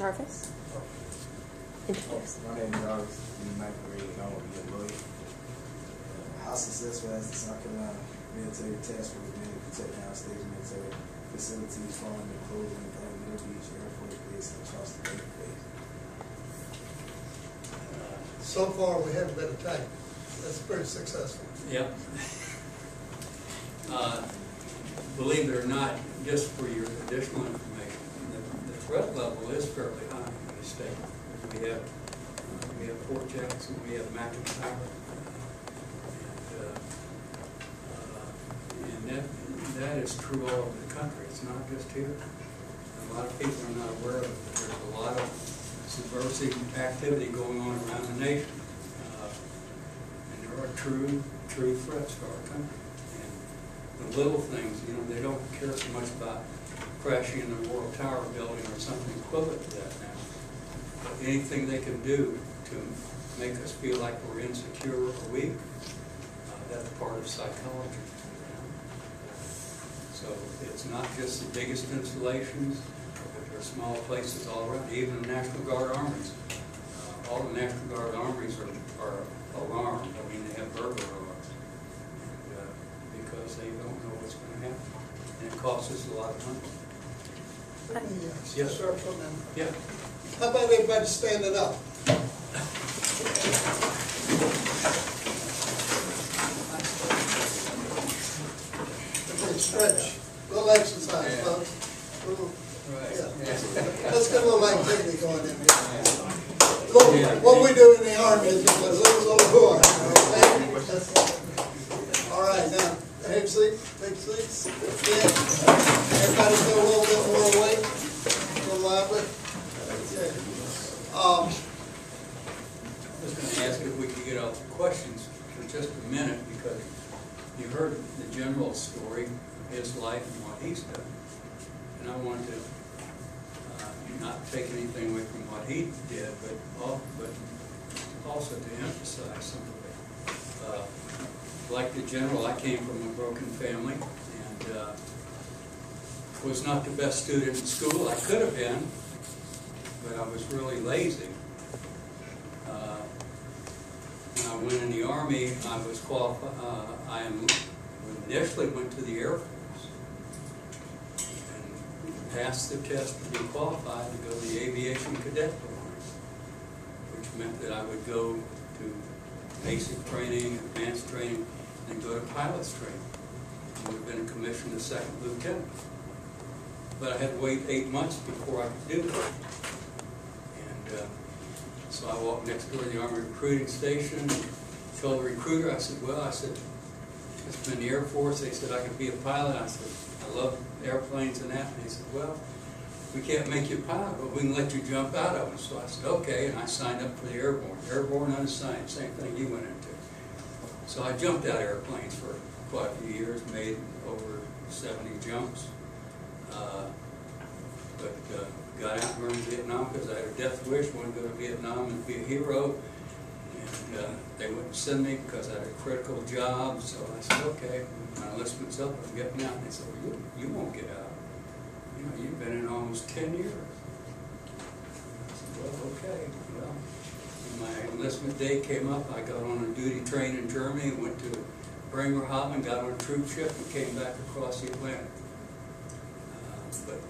Jarvis. Introduce. My name is Jarvis. I'm 9th grade and I want to be a lawyer. How successful has the South Carolina Military Task Force been to protect downstage military facilities following the closing of Middle Beach Air Force Base and Charleston Air Base? So far, we haven't been attacked. That's pretty successful. Yep. Believe it or not, just for your additional information, the threat level is fairly high in the state. We have Fort Jackson, we have McIntyre, and that is true all over the country. It's not just here. A lot of people are not aware of it, but there's a lot of subversive activity going on around the nation, and there are true threats to our country. The little things, you know, they don't care so much about crashing in the World Tower building or something equivalent to that now. But anything they can do to make us feel like we're insecure or weak, that's part of psychology. You know? So it's not just the biggest installations, but there are small places all around, even the National Guard armories. All the National Guard armories are alarmed. I mean, they have burglar alarms. Because they don't know what's going to happen, and it costs us a lot of money. Yes, sir. Yeah. How about everybody standing up? Okay, stretch. A little exercise, folks. Right. Yeah. Let's get a little activity going in here. Look, what we do in the Army is just a little more. All right, now. Have seats, take seats. Yeah. Everybody go a little bit more away, a little lively. Okay. I was going to ask if we could get out the questions for just a minute, because you heard the general story of his life and what he's done. And I wanted to not take anything away from what he did, but also to emphasize some of it. Like the general, I came from a broken family and was not the best student in school. I could have been, but I was really lazy. When I went in the Army, I was qualified. I initially went to the Air Force and passed the test to be qualified to go to the Aviation Cadet Program, which meant that I would go to basic training, advanced training, and go to pilot's training. I would have been commissioned as second lieutenant. But I had to wait 8 months before I could do that. And so I walked next door to the Army recruiting station and told the recruiter, I said, it's been the Air Force. They said I could be a pilot. I said, I love airplanes and that. And they said, well, we can't make you a pilot, but we can let you jump out of them. So I said, okay, and I signed up for the airborne. Airborne unassigned, same thing you went into. So I jumped out of airplanes for quite a few years, made over 70 jumps, but got out and went to Vietnam because I had a death wish, wanted to go to Vietnam and be a hero, and they wouldn't send me because I had a critical job. So I said, okay, my enlistment's up, I'm getting out. And they said, well, you won't get out. You know, you've been in almost 10 years. I said, well, okay. Well, when my enlistment day came up, I got on a duty train in Germany, went to Bremerhaven, got on a troop ship, and came back across the Atlantic. But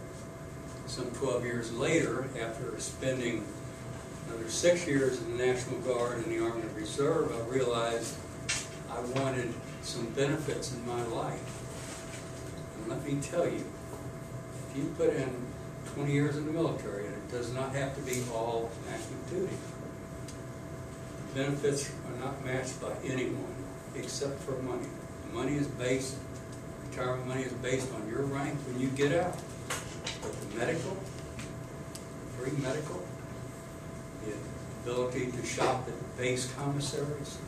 some 12 years later, after spending another 6 years in the National Guard and the Army Reserve, I realized I wanted some benefits in my life. And let me tell you, if you put in 20 years in the military, and it does not have to be all active duty, benefits are not matched by anyone except for money. The money is based, retirement money is based on your rank when you get out. But the medical, free medical, the ability to shop at base commissaries,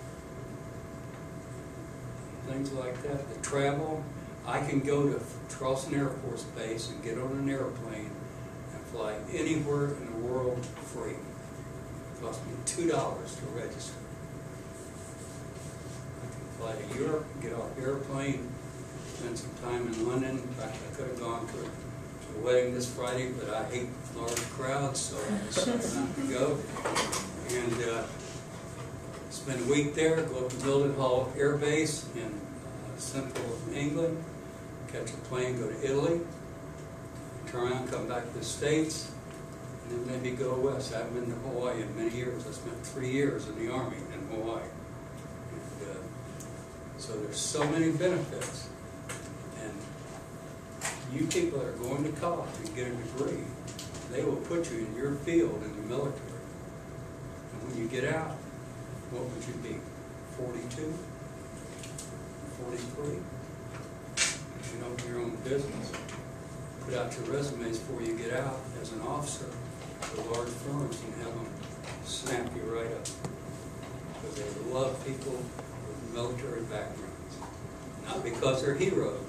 things like that, the travel. I can go to Charleston Air Force Base and get on an airplane and fly anywhere in the world free. It cost me $2 to register. I can fly to Europe, get off the airplane, spend some time in London. In fact, I could have gone to a wedding this Friday, but I hate large crowds, so I decided not to go. And spend a week there, go up to Guildhall Air Base in central England, catch a plane, go to Italy, turn around, come back to the States, and then maybe go west. I haven't been to Hawaii in many years. I spent 3 years in the Army in Hawaii. And, so there's so many benefits. And you people that are going to college and get a degree, they will put you in your field in the military. And when you get out, what would you be? 42? 43? You know your own business. Put out your resumes before you get out as an officer for large firms and have them snap you right up. Because they love people with military backgrounds. Not because they're heroes,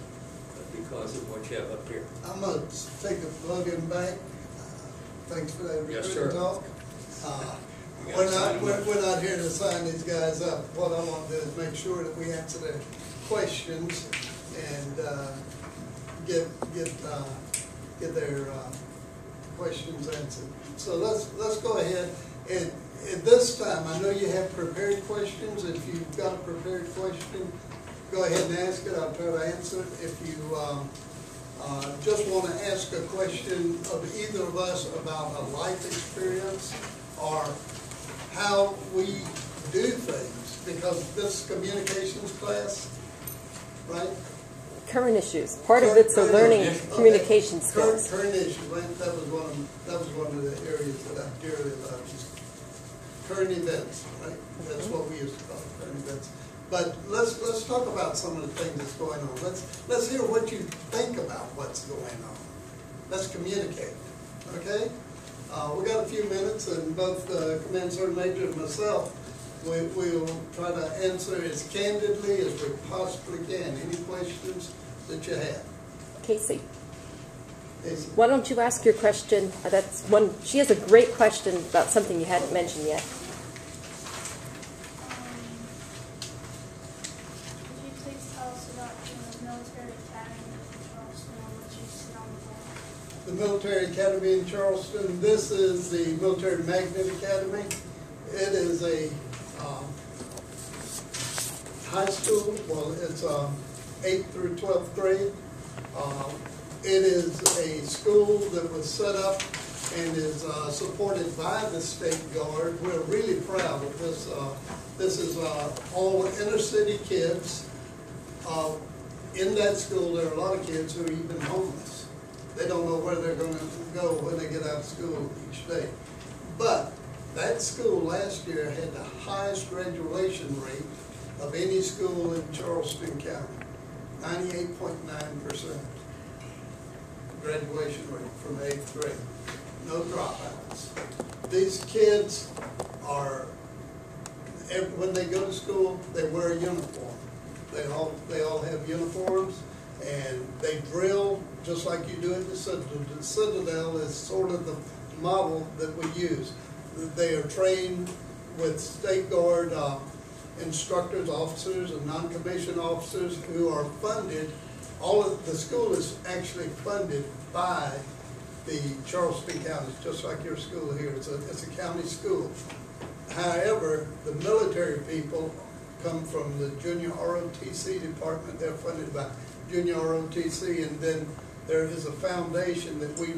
but because of what you have up here. I'm going to take the plug-in back. Thanks for that Yes, recruiting sir. talk. We're not here to sign these guys up. What I want to do is make sure that we answer their questions and get their questions answered. So let's go ahead and at this time, I know you have prepared questions. If you've got a prepared question, go ahead and ask it. I'll try to answer it. If you just want to ask a question of either of us about a life experience or how we do things, because this communications class, right? Current issues. Part of it's a learning communication Current skills. issues, right? That was one of the areas that I dearly love. Current events, right? That's what we used to call it, current events. But let's talk about some of the things that's going on. Let's hear what you think about what's going on. Let's communicate, okay? We got a few minutes, and both Command Sergeant Major and myself, we'll try to answer as candidly as we possibly can. Any questions that you have? Casey, Casey. why don't you ask your question? That's one. She has a great question about something you hadn't mentioned yet. Could you please tell us about the military academy in Charleston on which you sit on the board? The Military Academy in Charleston. This is the Military Magnet Academy. It is a high school. Well, it's 8th through 12th grade. It is a school that was set up and is supported by the State Guard. We're really proud of this. This is all inner city kids. In that school, there are a lot of kids who are even homeless. They don't know where they're going to go when they get out of school each day. But that school last year had the highest graduation rate of any school in Charleston County, 98.9% graduation rate from 8th grade. No dropouts. These kids are, when they go to school, they wear a uniform. They all have uniforms, and they drill just like you do at the Citadel. The Citadel is sort of the model that we use. They are trained with State Guard instructors, officers, and non-commissioned officers who are funded. All of the school is actually funded by the Charleston counties, just like your school here. It's a county school. However, the military people come from the Junior ROTC department. They're funded by Junior ROTC, and then there is a foundation that we